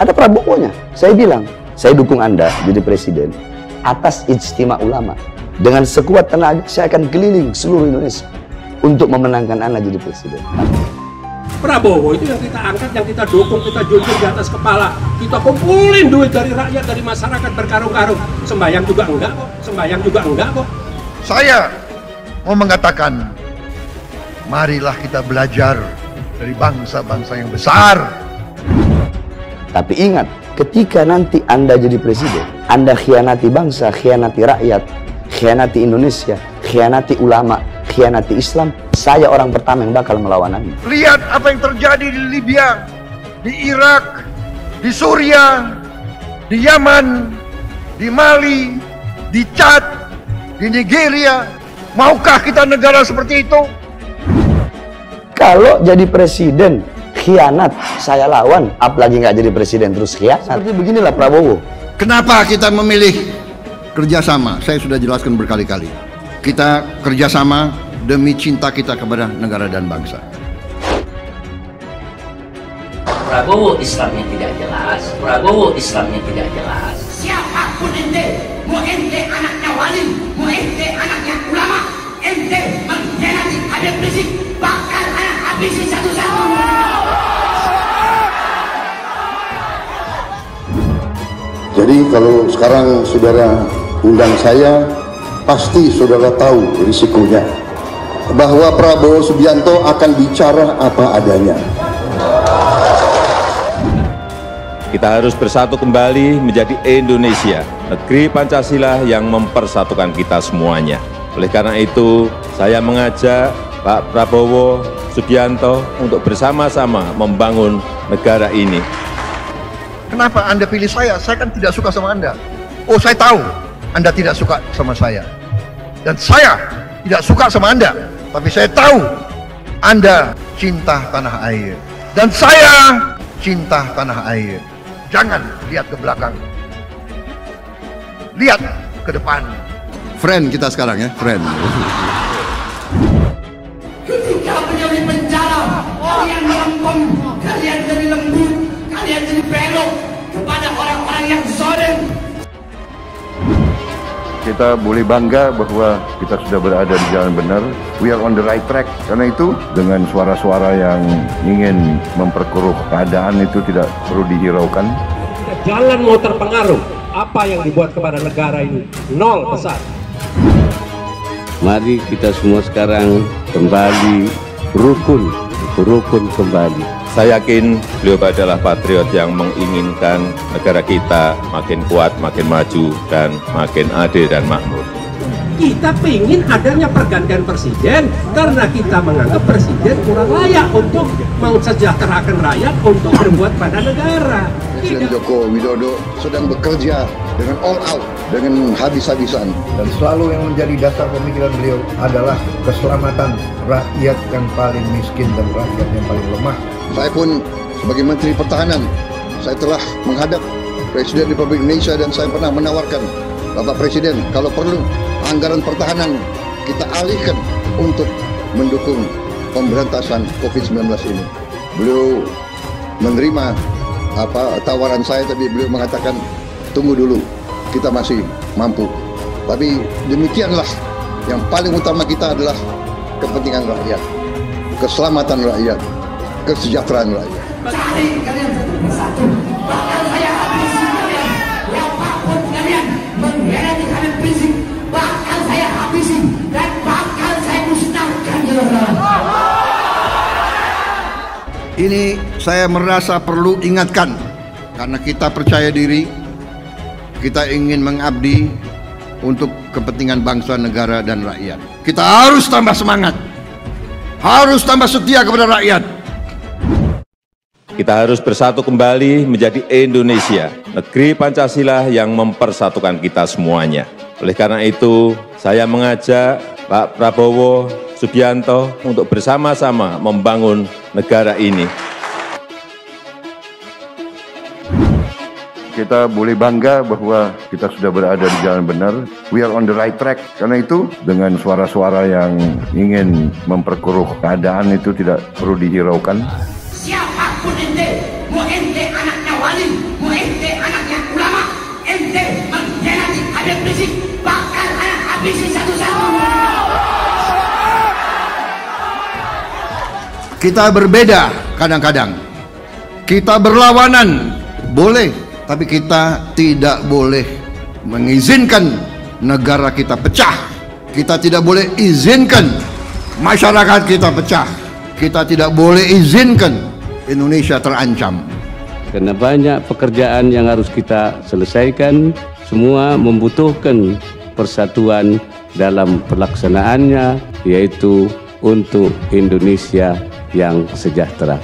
Ada Prabowo-nya. Saya bilang, saya dukung Anda jadi presiden atas ijtima ulama. Dengan sekuat tenaga saya akan keliling seluruh Indonesia untuk memenangkan Anda jadi presiden. Prabowo itu yang kita angkat, yang kita dukung, kita junjung di atas kepala. Kita kumpulin duit dari rakyat, dari masyarakat berkarung-karung. Sembahyang juga enggak kok, sembahyang juga enggak kok. Saya mau mengatakan, marilah kita belajar dari bangsa-bangsa yang besar. Tapi ingat, ketika nanti Anda jadi presiden, Anda khianati bangsa, khianati rakyat, khianati Indonesia, khianati ulama, khianati Islam, saya orang pertama yang bakal melawan Anda. Lihat apa yang terjadi di Libya, di Irak, di Suriah, di Yaman, di Mali, di Chad, di Nigeria. Maukah kita negara seperti itu? Kalau jadi presiden khianat, saya lawan. Apalagi nggak jadi presiden terus khianat. Seperti beginilah Prabowo. Kenapa kita memilih kerjasama? Saya sudah jelaskan berkali-kali. Kita kerjasama demi cinta kita kepada negara dan bangsa. Prabowo Islamnya tidak jelas. Prabowo Islamnya tidak jelas. Siapapun ente, mau ente anaknya wali, mau ente anaknya ulama, ente mengkhianati Habib Rizik, bakal anak habisi satu-satu. Jadi kalau sekarang saudara undang saya, pasti saudara tahu risikonya. Bahwa Prabowo Subianto akan bicara apa adanya. Kita harus bersatu kembali menjadi Indonesia, negeri Pancasila yang mempersatukan kita semuanya. Oleh karena itu, saya mengajak Pak Prabowo Subianto untuk bersama-sama membangun negara ini. Kenapa Anda pilih saya? Saya kan tidak suka sama Anda. Oh, saya tahu Anda tidak suka sama saya. Dan saya tidak suka sama Anda. Tapi saya tahu Anda cinta tanah air. Dan saya cinta tanah air. Jangan lihat ke belakang. Lihat ke depan. Friend kita sekarang ya, friend. Ketika beliau di penjara, kalian melempem, kalian jadi lembut, kalian jadi belok kepada orang-orang yang zalim. Kita boleh bangga bahwa kita sudah berada di jalan benar. We are on the right track. Karena itu dengan suara-suara yang ingin memperkeruh keadaan itu tidak perlu dihiraukan. Jangan mau terpengaruh. Apa yang dibuat kepada negara ini nol besar. Mari kita semua sekarang kembali rukun kembali. Saya yakin beliau adalah patriot yang menginginkan negara kita makin kuat, makin maju, dan makin adil dan makmur. Kita ingin adanya pergantian presiden karena kita menganggap presiden kurang layak untuk mensejahterakan rakyat, untuk berbuat pada negara. Presiden Joko Widodo sedang bekerja dengan all out, dengan habis-habisan. Dan selalu yang menjadi dasar pemikiran beliau adalah keselamatan rakyat yang paling miskin dan rakyat yang paling lemah. Saya pun sebagai Menteri Pertahanan, saya telah menghadap Presiden Republik Indonesia dan saya pernah menawarkan, Bapak Presiden, kalau perlu anggaran pertahanan kita alihkan untuk mendukung pemberantasan COVID-19 ini. Beliau menerima tawaran saya, tapi beliau mengatakan tunggu dulu, kita masih mampu. Tapi demikianlah, yang paling utama kita adalah kepentingan rakyat, keselamatan rakyat, kesejahteraan rakyat. Cari kalian satu persatu, bakal saya habisi kalian. Siapapun kalian mengkhianati Habib Rizik, bakal saya habisi dan bakal saya musnahkan. Ini saya merasa perlu ingatkan, karena kita percaya diri, kita ingin mengabdi untuk kepentingan bangsa, negara, dan rakyat. Kita harus tambah semangat, harus tambah setia kepada rakyat. Kita harus bersatu kembali menjadi Indonesia, negeri Pancasila yang mempersatukan kita semuanya. Oleh karena itu, saya mengajak Pak Prabowo Subianto untuk bersama-sama membangun negara ini. Kita boleh bangga bahwa kita sudah berada di jalan benar. We are on the right track. Karena itu dengan suara-suara yang ingin memperkeruh keadaan itu tidak perlu dihiraukan. Siapapun ente, mau ente anaknya wali, Kita berbeda kadang-kadang. Kita berlawanan, boleh. Tapi kita tidak boleh mengizinkan negara kita pecah. Kita tidak boleh izinkan masyarakat kita pecah. Kita tidak boleh izinkan Indonesia terancam. Karena banyak pekerjaan yang harus kita selesaikan, semua membutuhkan persatuan dalam pelaksanaannya, yaitu untuk Indonesia yang sejahtera.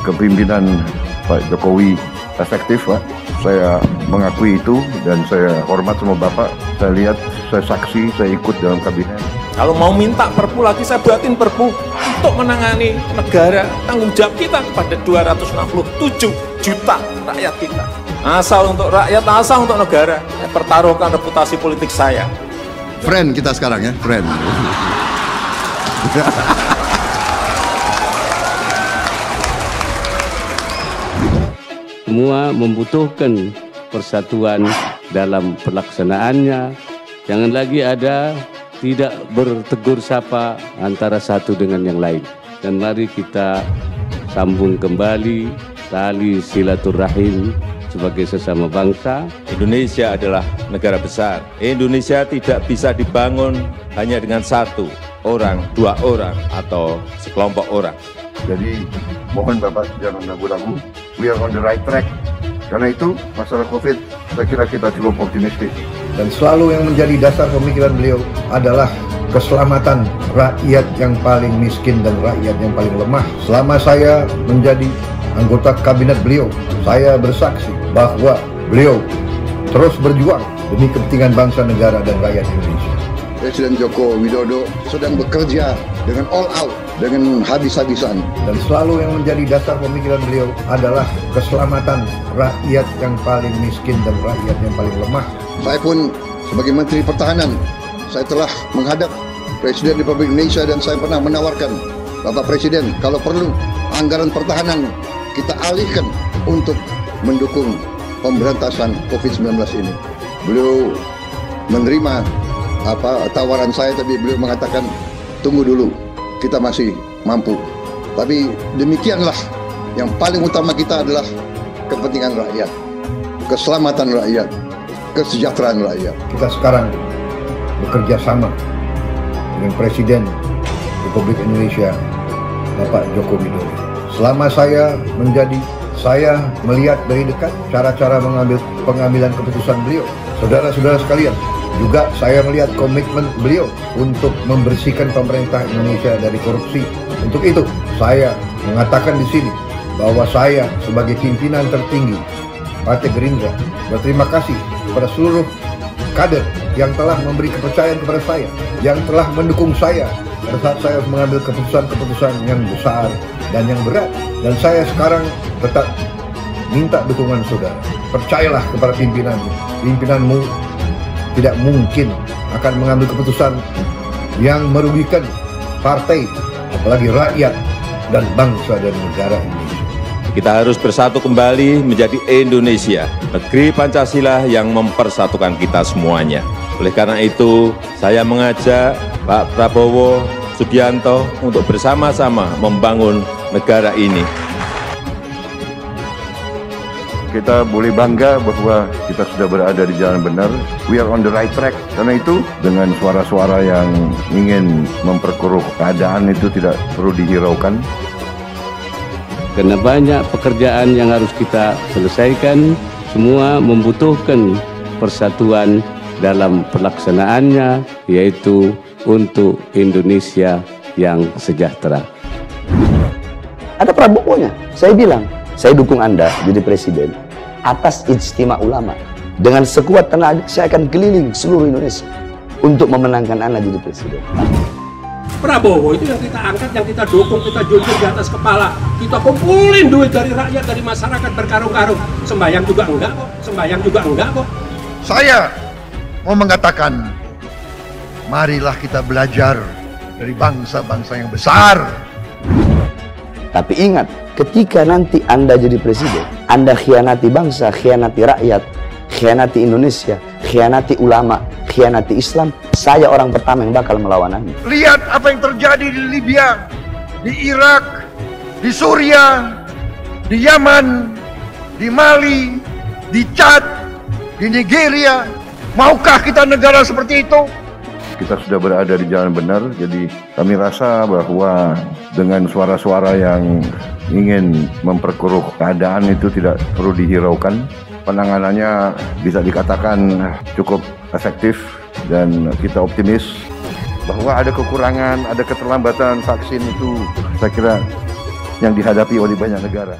Kepemimpinan Pak Jokowi efektif, Pak. Saya mengakui itu dan saya hormat sama Bapak. Saya lihat, saya saksi, saya ikut dalam kabinet. Kalau mau minta perpu lagi, saya buatin perpu untuk menangani negara. Tanggung jawab kita kepada 267 juta rakyat kita. Asal untuk rakyat, asal untuk negara. Saya pertaruhkan reputasi politik saya. Friend kita sekarang ya, friend. Semua membutuhkan persatuan dalam pelaksanaannya. Jangan lagi ada tidak bertegur sapa antara satu dengan yang lain. Dan mari kita sambung kembali tali silaturahim sebagai sesama bangsa. Indonesia adalah negara besar. Indonesia tidak bisa dibangun hanya dengan satu orang, dua orang, atau sekelompok orang. Jadi mohon Bapak jangan ragu-ragu. We are on the right track. Karena itu masalah COVID saya kira kita cukup optimistis. Dan selalu yang menjadi dasar pemikiran beliau adalah keselamatan rakyat yang paling miskin dan rakyat yang paling lemah. Selama saya menjadi anggota kabinet beliau, saya bersaksi bahwa beliau terus berjuang demi kepentingan bangsa, negara, dan rakyat Indonesia. Presiden Joko Widodo sedang bekerja dengan all out, dengan habis-habisan. Dan selalu yang menjadi dasar pemikiran beliau adalah keselamatan rakyat yang paling miskin dan rakyat yang paling lemah. Saya pun sebagai Menteri Pertahanan, saya telah menghadap Presiden Republik Indonesia dan saya pernah menawarkan, Bapak Presiden, kalau perlu anggaran pertahanan kita alihkan untuk mendukung pemberantasan COVID-19 ini. Beliau menerima tawaran saya, tapi beliau mengatakan tunggu dulu, kita masih mampu. Tapi demikianlah, yang paling utama kita adalah kepentingan rakyat, keselamatan rakyat, kesejahteraan rakyat. Kita sekarang bekerja sama dengan Presiden Republik Indonesia Bapak Joko Widodo. Selama saya melihat dari dekat cara-cara pengambilan keputusan beliau. Saudara-saudara sekalian, juga saya melihat komitmen beliau untuk membersihkan pemerintah Indonesia dari korupsi. Untuk itu, saya mengatakan di sini bahwa saya sebagai pimpinan tertinggi Partai Gerindra berterima kasih kepada seluruh kader yang telah memberi kepercayaan kepada saya, yang telah mendukung saya pada saat saya mengambil keputusan-keputusan yang besar dan yang berat. Dan saya sekarang tetap minta dukungan saudara. Percayalah kepada pimpinanmu tidak mungkin akan mengambil keputusan yang merugikan partai, apalagi rakyat dan bangsa dan negara Indonesia. Kita harus bersatu kembali menjadi Indonesia, negeri Pancasila yang mempersatukan kita semuanya. Oleh karena itu, saya mengajak Pak Prabowo Subianto untuk bersama-sama membangun negara ini. Kita boleh bangga bahwa kita sudah berada di jalan benar. We are on the right track. Karena itu, dengan suara-suara yang ingin memperkeruh keadaan itu tidak perlu dihiraukan. Karena banyak pekerjaan yang harus kita selesaikan, semua membutuhkan persatuan dalam pelaksanaannya, yaitu untuk Indonesia yang sejahtera. Ada Prabowo-nya. Saya bilang, saya dukung Anda jadi presiden atas ijtima ulama. Dengan sekuat tenaga, saya akan keliling seluruh Indonesia untuk memenangkan Anda jadi presiden. Prabowo itu yang kita angkat, yang kita dukung, kita junjung di atas kepala. Kita kumpulin duit dari rakyat, dari masyarakat berkarung-karung. Sembahyang juga enggak kok, sembahyang juga enggak kok. Saya mau mengatakan, marilah kita belajar dari bangsa-bangsa yang besar. Tapi ingat, ketika nanti Anda jadi presiden, Anda khianati bangsa, khianati rakyat, khianati Indonesia, khianati ulama, khianati Islam, saya orang pertama yang bakal melawan Anda. Lihat apa yang terjadi di Libya. di Irak, di Suriah, di Yaman, di Mali, di Chad, di Nigeria. Maukah kita negara seperti itu? Kita sudah berada di jalan benar, jadi kami rasa bahwa dengan suara-suara yang ingin memperkeruh keadaan itu tidak perlu dihiraukan. Penanganannya bisa dikatakan cukup efektif dan kita optimis bahwa ada kekurangan, ada keterlambatan vaksin itu saya kira yang dihadapi oleh banyak negara.